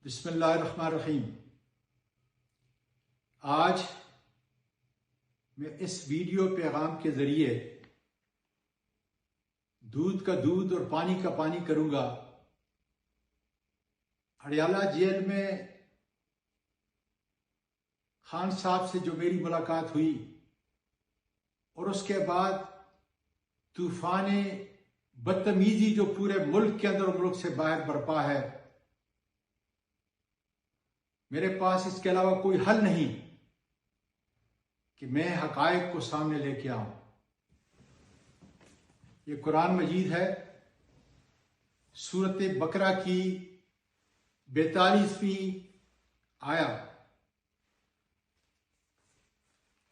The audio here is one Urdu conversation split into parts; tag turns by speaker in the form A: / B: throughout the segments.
A: بسم اللہ الرحمن الرحیم۔ آج میں اس ویڈیو پیغام کے ذریعے دودھ کا دودھ اور پانی کا پانی کروں گا۔ اڈیالہ جیل میں خان صاحب سے جو میری ملاقات ہوئی اور اس کے بعد طوفان بدتمیزی جو پورے ملک کے اندر اور ملک سے باہر برپا ہے، میرے پاس اس کے علاوہ کوئی حل نہیں کہ میں حقائق کو سامنے لے کے آؤں۔ یہ قرآن مجید ہے، سورۃ بقرہ کی 42ویں آیت،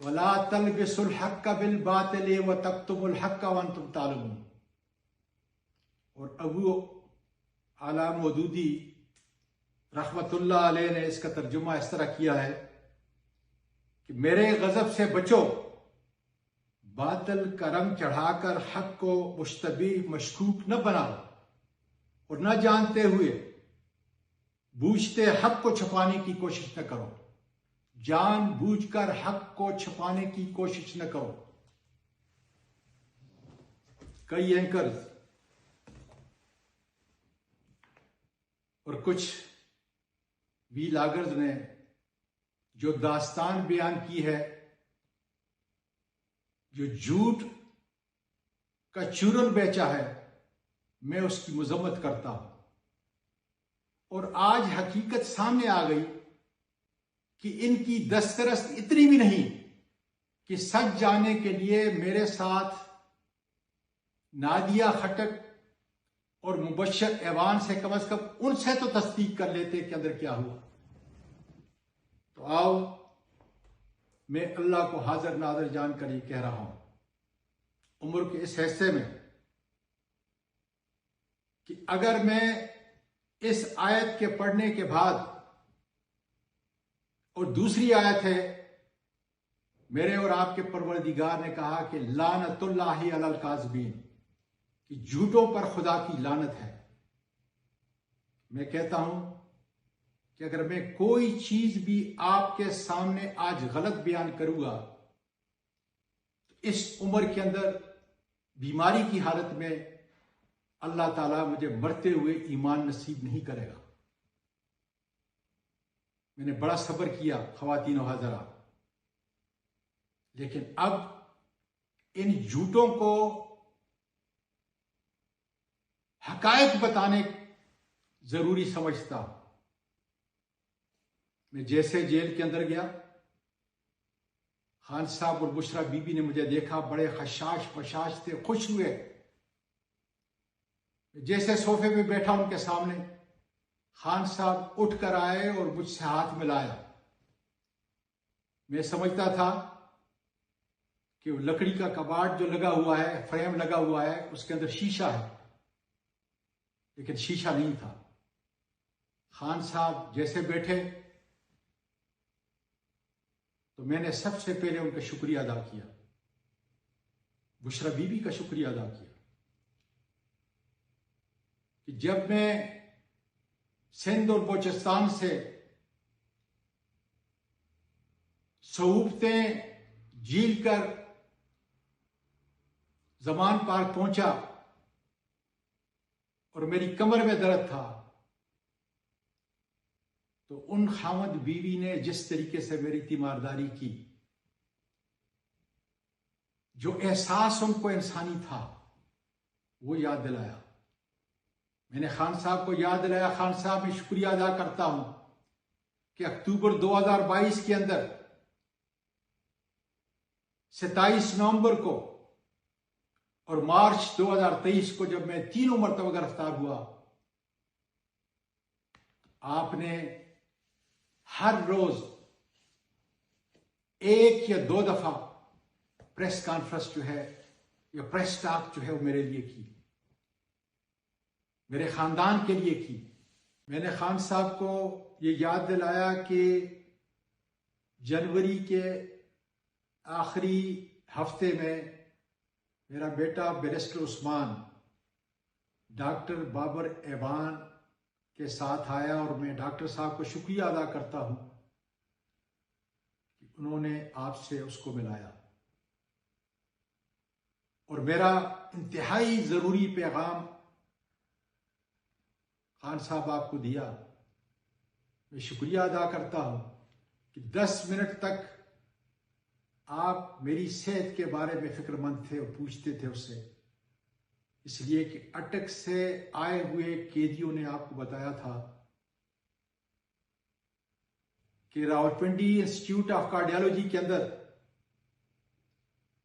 A: وَلَا تَلْبِسُوا الْحَقَّ بِالْبَاطِلِ وَتَكْتُمُوا الْحَقَّ وَأَنْتُمْ تَعْلَمُونَ۔ اور ابو اعلیٰ مودودی رحمت اللہ علیہ نے اس کا ترجمہ اس طرح کیا ہے کہ میرے غضب سے بچو، باطل کا رنگ چڑھا کر حق کو مشتبہ مشکوک نہ بناؤ، اور نہ جانتے ہوئے بوجھتے حق کو چھپانے کی کوشش نہ کرو، جان بوجھ کر حق کو چھپانے کی کوشش نہ کرو۔ کئی اینکرز اور کچھ ویلاگرز نے جو داستان بیان کی ہے، جو جھوٹ کا چورن بیچا ہے، میں اس کی مذمت کرتا ہوں۔ اور آج حقیقت سامنے آ گئی کہ ان کی دسترس اتنی بھی نہیں کہ سچ جاننے کے لیے میرے ساتھ نادیہ خٹک اور مبشر ایوان سے کم از کم ان سے تو تصدیق کر لیتے کہ اندر کیا ہوا۔ تو آؤ، میں اللہ کو حاضر ناظر جان کر یہ کہہ رہا ہوں، عمر کے اس حصے میں، کہ اگر میں اس آیت کے پڑھنے کے بعد، اور دوسری آیت ہے، میرے اور آپ کے پروردگار نے کہا کہ لعنت اللہ علی الکاذبین، کہ جھوٹوں پر خدا کی لعنت ہے۔ میں کہتا ہوں کہ اگر میں کوئی چیز بھی آپ کے سامنے آج غلط بیان کروں گا تو اس عمر کے اندر بیماری کی حالت میں اللہ تعالیٰ مجھے مرتے ہوئے ایمان نصیب نہیں کرے گا۔ میں نے بڑا صبر کیا خواتین و حضرات، لیکن اب ان جھوٹوں کو حقائق بتانے ضروری سمجھتا ہوں۔ میں جیسے جیل کے اندر گیا، خان صاحب اور بشرا بی بی نے مجھے دیکھا، بڑے خشاش بشاش تھے، خوش ہوئے۔ جیسے صوفے پہ بیٹھا ان کے سامنے، خان صاحب اٹھ کر آئے اور مجھ سے ہاتھ ملایا۔ میں سمجھتا تھا کہ وہ لکڑی کا کباڑ جو لگا ہوا ہے، فریم لگا ہوا ہے، اس کے اندر شیشہ ہے، لیکن شیشہ نہیں تھا۔ خان صاحب جیسے بیٹھے تو میں نے سب سے پہلے ان کا شکریہ ادا کیا، بشرا بی بی کا شکریہ ادا کیا، کہ جب میں سندھ اور بلوچستان سے صعوبتیں جھیل کر زمان پارک پہنچا اور میری کمر میں درد تھا، تو ان خاوند بیوی نے جس طریقے سے میری تیمارداری کی، جو احساس ان کو انسانی تھا، وہ یاد دلایا۔ میں نے خان صاحب کو یاد دلایا۔ خان صاحب میں شکریہ ادا کرتا ہوں کہ اکتوبر 2022 کے اندر 27 نومبر کو اور مارچ 2023 کو جب میں 3 مرتبہ گرفتار ہوا، آپ نے ہر روز 1 یا 2 دفعہ پریس کانفرنس جو ہے یا پریس ٹاک جو ہے وہ میرے لیے کی، میرے خاندان کے لیے کی۔ میں نے خان صاحب کو یہ یاد دلایا کہ جنوری کے آخری ہفتے میں میرا بیٹا بیرسٹر عثمان ڈاکٹر بابر ایوان کے ساتھ آیا، اور میں ڈاکٹر صاحب کو شکریہ ادا کرتا ہوں کہ انہوں نے آپ سے اس کو ملایا، اور میرا انتہائی ضروری پیغام خان صاحب آپ کو دیا۔ میں شکریہ ادا کرتا ہوں کہ 10 منٹ تک آپ میری صحت کے بارے میں فکر مند تھے اور پوچھتے تھے اس سے، اس لیے کہ اٹک سے آئے ہوئے قیدیوں نے آپ کو بتایا تھا کہ راولپنڈی انسٹیٹیوٹ آف کارڈیالوجی کے اندر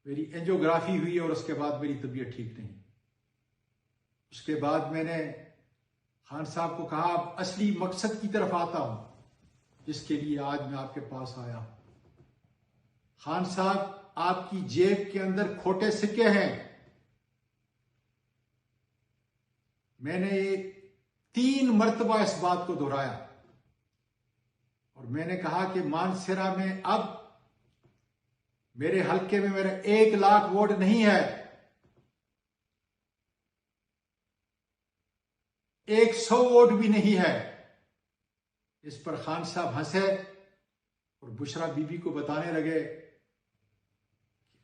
A: میری اینجیوگرافی ہوئی اور اس کے بعد میری طبیعت ٹھیک نہیں۔ اس کے بعد میں نے خان صاحب کو کہا اب اصلی مقصد کی طرف آتا ہوں جس کے لیے آج میں آپ کے پاس آیا ہوں۔ خان صاحب، آپ کی جیب کے اندر کھوٹے سکے ہیں۔ میں نے 3 مرتبہ اس بات کو دہرایا، اور میں نے کہا کہ مانسہرہ میں اب میرے حلقے میں میرا 1 لاکھ ووٹ نہیں ہے، 100 ووٹ بھی نہیں ہے۔ اس پر خان صاحب ہنسے اور بشرا بی بی کو بتانے لگے کہ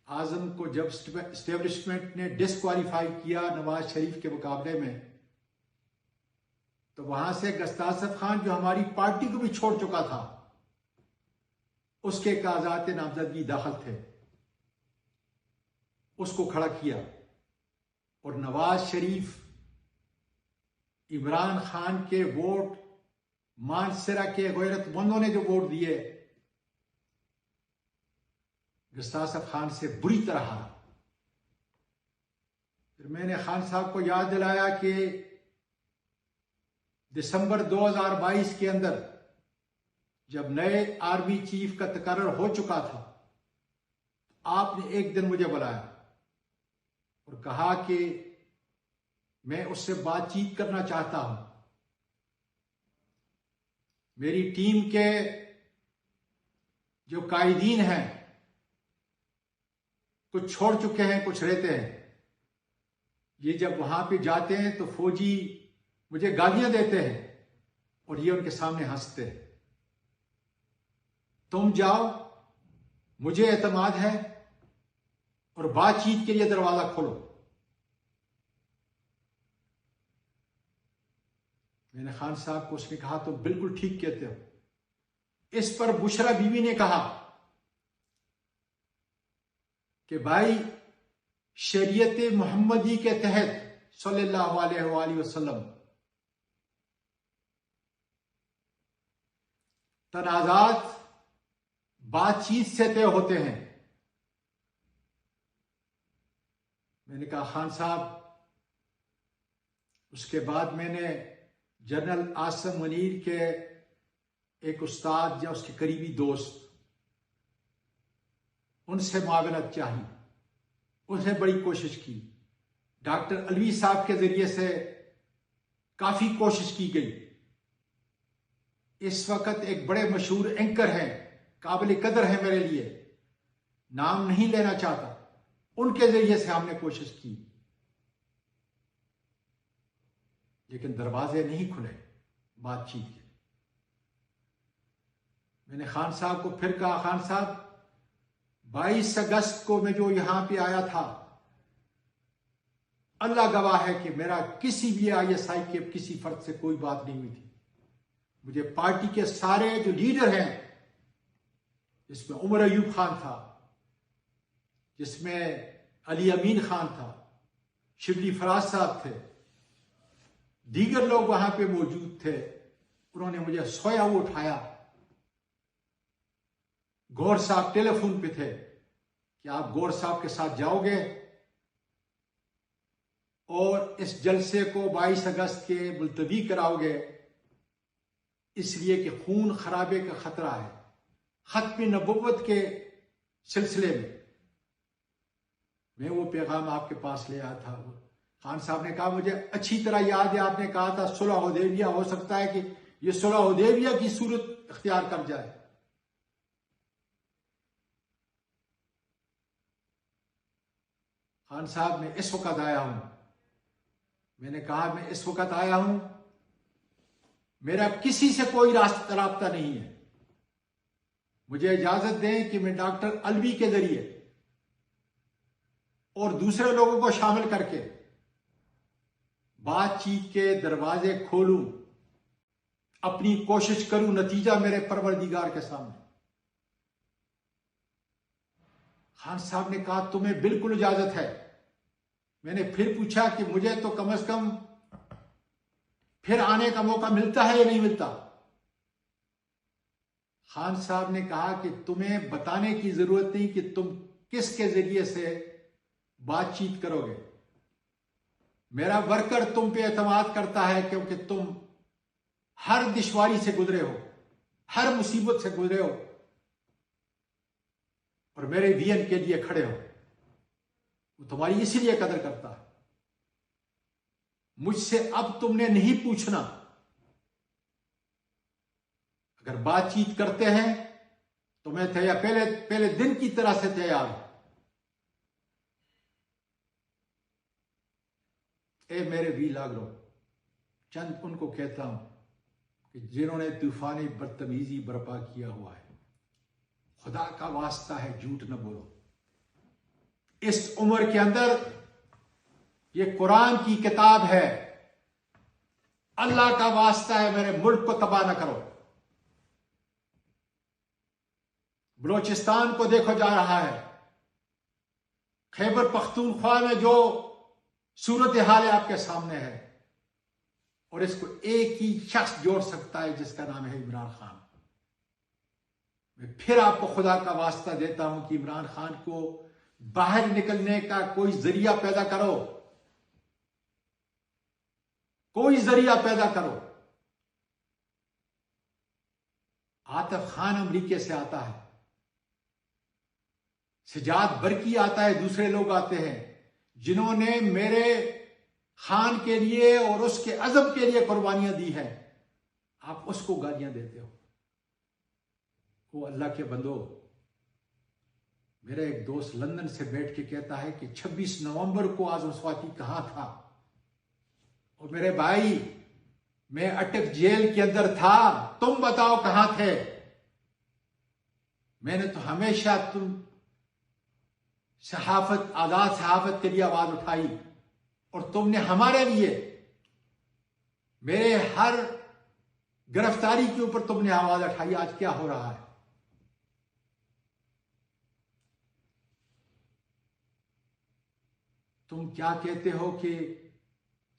A: اعظم کو جب اسٹیبلشمنٹ نے ڈسکوالیفائی کیا نواز شریف کے مقابلے میں، تو وہاں سے گستاصف خان جو ہماری پارٹی کو بھی چھوڑ چکا تھا، اس کے کاغذات نامزدگی داخل تھے، اس کو کھڑا کیا، اور نواز شریف عمران خان کے ووٹ مانسہرہ کے غیرت مندوں نے جو ووٹ دیے، گستاصف خان سے بری طرح ہارا۔ پھر میں نے خان صاحب کو یاد دلایا کہ دسمبر 2022 کے اندر جب نئے آرمی چیف کا تقرر ہو چکا تھا، آپ نے ایک دن مجھے بلایا اور کہا کہ میں اس سے بات چیت کرنا چاہتا ہوں۔ میری ٹیم کے جو قائدین ہیں کچھ چھوڑ چکے ہیں، کچھ رہتے ہیں، یہ جب وہاں پہ جاتے ہیں تو فوجی مجھے گالیاں دیتے ہیں اور یہ ان کے سامنے ہنستے ہیں۔ تم جاؤ، مجھے اعتماد ہے، اور بات چیت کے لیے دروازہ کھولو۔ میں نے خان صاحب کو اس نے کہا تم بالکل ٹھیک کہتے ہو۔ اس پر بشرا بیوی نے کہا کہ بھائی، شریعت محمدی کے تحت صلی اللہ علیہ وآلہ وسلم تنازعات بات چیت سے طے ہوتے ہیں۔ میں نے کہا خان صاحب، اس کے بعد میں نے جنرل عاصم منیر کے ایک استاد یا اس کے قریبی دوست، ان سے معاونت چاہی، انہیں بڑی کوشش کی، ڈاکٹر علوی صاحب کے ذریعے سے کافی کوشش کی گئی۔ اس وقت ایک بڑے مشہور اینکر ہیں، قابل قدر ہیں میرے لیے، نام نہیں لینا چاہتا، ان کے ذریعے سے ہم نے کوشش کی، لیکن دروازے نہیں کھلے بات چیت کے۔ میں نے خان صاحب کو پھر کہا خان صاحب، 22 اگست کو میں جو یہاں پہ آیا تھا، اللہ گواہ ہے کہ میرا کسی بھی ISI کے کسی فرد سے کوئی بات نہیں ہوئی تھی۔ مجھے پارٹی کے سارے جو لیڈر ہیں، جس میں عمر ایوب خان تھا، جس میں علی امین خان تھا، شبلی فراز صاحب تھے، دیگر لوگ وہاں پہ موجود تھے، انہوں نے مجھے سویا ہوا اٹھایا۔ گور صاحب ٹیلی فون پہ تھے کہ آپ گور صاحب کے ساتھ جاؤ گے اور اس جلسے کو 22 اگست کے ملتوی کراؤ گے، اس لیے کہ خون خرابے کا خطرہ ہے۔ ختم نبوت کے سلسلے میں وہ پیغام آپ کے پاس لے آیا تھا۔ خان صاحب نے کہا مجھے اچھی طرح یاد ہے، آپ نے کہا تھا صلح حدیبیہ، ہو سکتا ہے کہ یہ صلح حدیبیہ کی صورت اختیار کر جائے۔ خان صاحب میں اس وقت آیا ہوں، میں نے کہا میں اس وقت آیا ہوں میرا کسی سے کوئی رابطہ نہیں ہے. مجھے اجازت دیں کہ میں ڈاکٹر الوی کے ذریعے اور دوسرے لوگوں کو شامل کر کے بات چیت کے دروازے کھولوں، اپنی کوشش کروں، نتیجہ میرے پروردگار کے سامنے. خان صاحب نے کہا تمہیں بالکل اجازت ہے. میں نے پھر پوچھا کہ مجھے تو کم از کم پھر آنے کا موقع ملتا ہے یا نہیں ملتا؟ خان صاحب نے کہا کہ تمہیں بتانے کی ضرورت نہیں کہ تم کس کے ذریعے سے بات چیت کرو گے. میرا ورکر تم پہ اعتماد کرتا ہے کیونکہ تم ہر دشواری سے گزرے ہو، ہر مصیبت سے گزرے ہو اور میرے وین کے لیے کھڑے ہو. وہ تمہاری اس لیے قدر کرتا ہے. مجھ سے اب تم نے نہیں پوچھنا. اگر بات چیت کرتے ہیں تو میں پہلے دن کی طرح سے تیار ہوں. اے میرے وی لاگرو، چند ان کو کہتا ہوں کہ جنہوں نے طوفانی بدتمیزی برپا کیا ہوا ہے، خدا کا واسطہ ہے جھوٹ نہ بولو. اس عمر کے اندر یہ قرآن کی کتاب ہے. اللہ کا واسطہ ہے میرے ملک کو تباہ نہ کرو. بلوچستان کو دیکھو جا رہا ہے. خیبر پختونخوا میں جو صورتحال آپ کے سامنے ہے، اور اس کو ایک ہی شخص جوڑ سکتا ہے جس کا نام ہے عمران خان. میں پھر آپ کو خدا کا واسطہ دیتا ہوں کہ عمران خان کو باہر نکلنے کا کوئی ذریعہ پیدا کرو، کوئی ذریعہ پیدا کرو. عاطف خان امریکہ سے آتا ہے، سجاد برکی آتا ہے، دوسرے لوگ آتے ہیں جنہوں نے میرے خان کے لیے اور اس کے عزم کے لیے قربانیاں دی ہیں. آپ اس کو گالیاں دیتے ہو. وہ اللہ کے بندو، میرا ایک دوست لندن سے بیٹھ کے کہتا ہے کہ 26 نومبر کو اعظم سواتی کہاں تھا؟ اور میرے بھائی، میں اٹک جیل کے اندر تھا، تم بتاؤ کہاں تھے؟ میں نے تو ہمیشہ صحافت، آزاد صحافت کے لیے آواز اٹھائی، اور تم نے ہمارے لیے، میرے ہر گرفتاری کے اوپر تم نے آواز اٹھائی. آج کیا ہو رہا ہے؟ تم کیا کہتے ہو کہ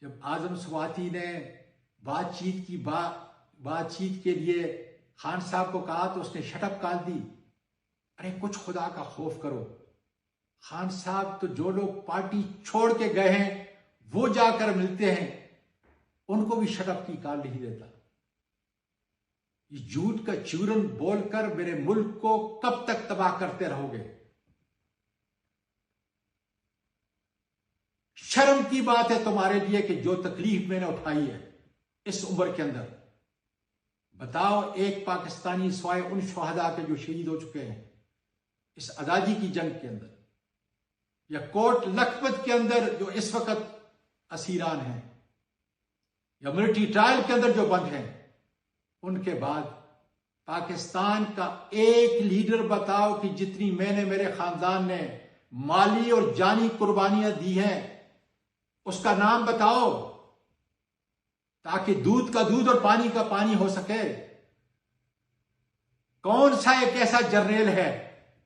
A: جب اعظم سواتی نے بات چیت کے لیے خان صاحب کو کہا تو اس نے شٹ اپ کال دی. ارے کچھ خدا کا خوف کرو. خان صاحب تو جو لوگ پارٹی چھوڑ کے گئے ہیں وہ جا کر ملتے ہیں، ان کو بھی شٹ اپ کی کال نہیں دیتا. یہ جھوٹ کا چورن بول کر میرے ملک کو کب تک تباہ کرتے رہو گے؟ شرم کی بات ہے تمہارے لیے کہ جو تکلیف میں نے اٹھائی ہے اس عمر کے اندر. بتاؤ، ایک پاکستانی سوائے ان شہداء کے جو شہید ہو چکے ہیں اس آزادی کی جنگ کے اندر، یا کوٹ لکھپت کے اندر جو اس وقت اسیران ہیں، یا ملٹری ٹرائل کے اندر جو بند ہیں، ان کے بعد پاکستان کا ایک لیڈر بتاؤ کہ جتنی میں نے، میرے خاندان نے مالی اور جانی قربانیاں دی ہیں، اس کا نام بتاؤ تاکہ دودھ کا دودھ اور پانی کا پانی ہو سکے. کون سا ایک ایسا جرنیل ہے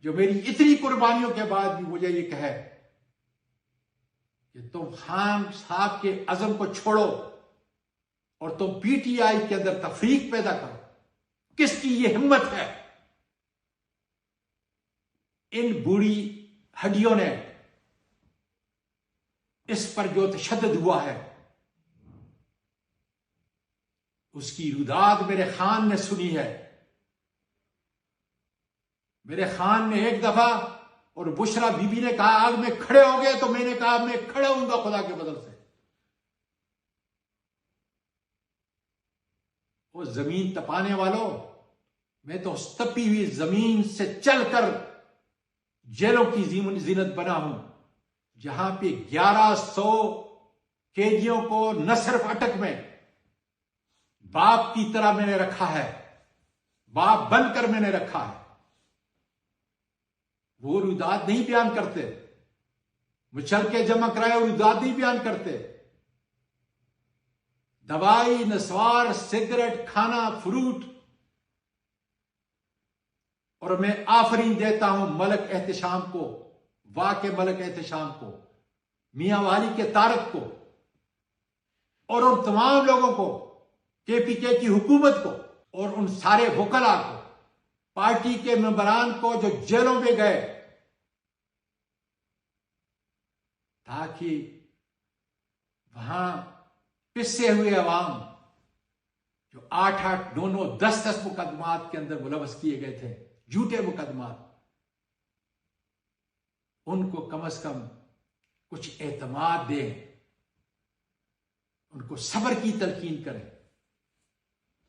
A: جو میری اتنی قربانیوں کے بعد بھی مجھے یہ کہے کہ تم خان صاحب کے عزم کو چھوڑو اور تم پی ٹی آئی کے اندر تفریق پیدا کرو؟ کس کی یہ ہمت ہے؟ ان بوڑھی ہڈیوں نے اس پر جو تشدد ہوا ہے اس کی روداد میرے خان نے سنی ہے. میرے خان نے ایک دفعہ، اور بشرا بی بی نے کہا آگ میں کھڑے ہو گئے، تو میں نے کہا میں کھڑے ہوں گا خدا کے بدل سے. وہ زمین تپانے والوں، میں تو اس تپی ہوئی زمین سے چل کر جیلوں کی زینت بنا ہوں جہاں پہ 1100 قیدیوں کو نہ صرف اٹک میں باپ کی طرح میں نے رکھا ہے، باپ بن کر میں نے رکھا ہے. وہ رودات نہیں بیان کرتے، مشرقے جمع کرائے رودات نہیں بیان کرتے. دوائی، نسوار، سگریٹ، کھانا، فروٹ. اور میں آفرین دیتا ہوں ملک احتشام کو، واقع ملک احتشام کو، میاں والی کے طارق کو، اور ان تمام لوگوں کو، کے پی کے کی حکومت کو، اور ان سارے وکلاء کو، پارٹی کے ممبران کو جو جیلوں میں گئے، تاکہ وہاں پسے ہوئے عوام جو 8-8، 9-9، 10-10 مقدمات کے اندر ملوث کیے گئے تھے، جھوٹے مقدمات، ان کو کم از کم کچھ اعتماد دیں، ان کو صبر کی تلقین کریں.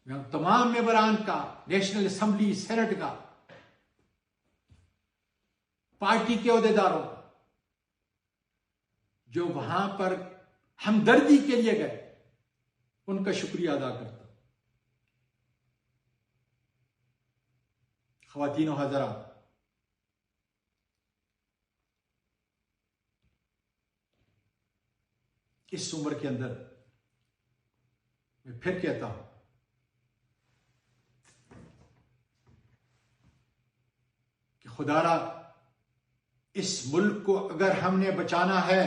A: میں ان تمام ممبران کا، نیشنل اسمبلی، سینٹ کا، پارٹی کے عہدیداروں کا، جو وہاں پر ہمدردی کے لیے گئے، ان کا شکریہ ادا کرتا ہوں. خواتین و حضرات، اس عمر کے اندر میں پھر کہتا ہوں کہ خدا را اس ملک کو اگر ہم نے بچانا ہے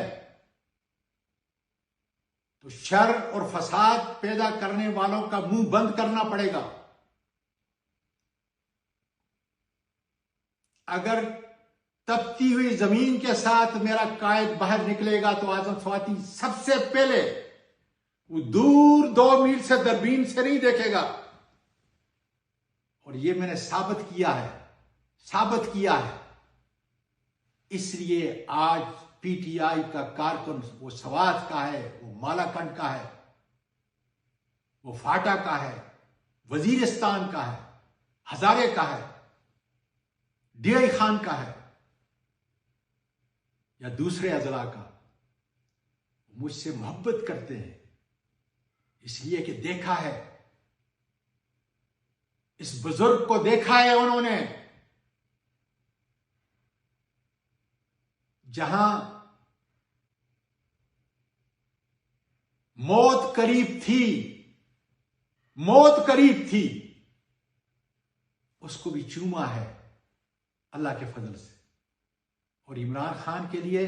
A: تو شر اور فساد پیدا کرنے والوں کا منہ بند کرنا پڑے گا. اگر تپتی ہوئی زمین کے ساتھ میرا قائد باہر نکلے گا تو اعظم سواتی سب سے پہلے وہ دور 2 میل سے دوربین سے نہیں دیکھے گا. اور یہ میں نے ثابت کیا ہے. اس لیے آج پی ٹی آئی کا کارکن وہ سوات کا ہے، وہ مالاکنڈ کا ہے، وہ فاٹا کا ہے، وزیرستان کا ہے، ہزارے کا ہے، ڈی آئی خان کا ہے، یا دوسرے اضلاع کا، مجھ سے محبت کرتے ہیں اس لیے کہ دیکھا ہے، اس بزرگ کو دیکھا ہے انہوں نے، جہاں موت قریب تھی اس کو بھی چوما ہے اللہ کے فضل سے. اور عمران خان کے لیے،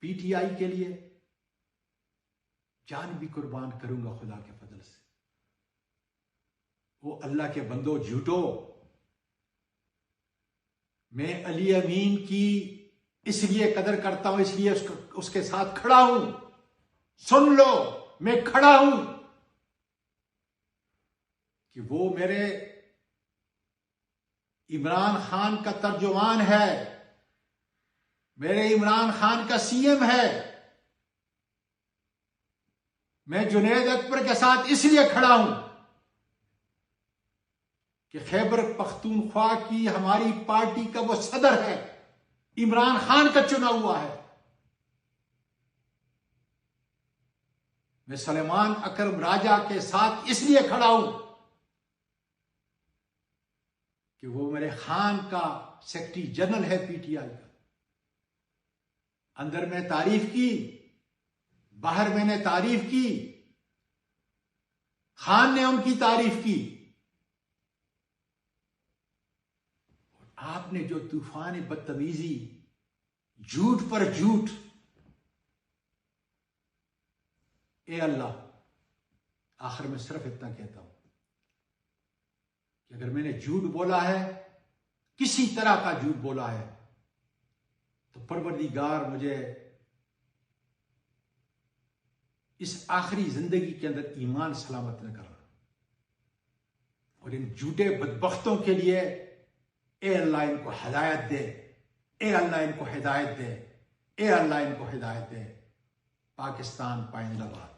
A: پی ٹی آئی کے لیے جان بھی قربان کروں گا خدا کے فضل سے. وہ اللہ کے بندو جھوٹو، میں علی امین کی اس لیے قدر کرتا ہوں، اس لیے اس کے ساتھ کھڑا ہوں. سن لو، میں کھڑا ہوں کہ وہ میرے عمران خان کا ترجمان ہے، میرے عمران خان کا سی ایم ہے. میں جنید اکبر کے ساتھ اس لیے کھڑا ہوں کہ خیبر پختونخوا کی ہماری پارٹی کا وہ صدر ہے، عمران خان کا چنا ہوا ہے. میں سلیمان اکرم راجہ کے ساتھ اس لیے کھڑا ہوں کہ وہ میرے خان کا سیکرٹری جنرل ہے پی ٹی آئی کا. اندر میں تعریف کی، باہر میں نے تعریف کی، خان نے ان کی تعریف کی. آپ نے جو طوفان بدتمیزی، جھوٹ پر جھوٹ، اے اللہ، آخر میں صرف اتنا کہتا ہوں کہ اگر میں نے جھوٹ بولا ہے، کسی طرح کا جھوٹ بولا ہے، تو پروردگار مجھے اس آخری زندگی کے اندر ایمان سلامت نہ کرنا. اور ان جھوٹے بدبختوں کے لیے اے اللہ ان کو ہدایت دے، اے اللہ ان کو ہدایت دے، اے اللہ ان کو ہدایت دے. پاکستان پائندہ باد.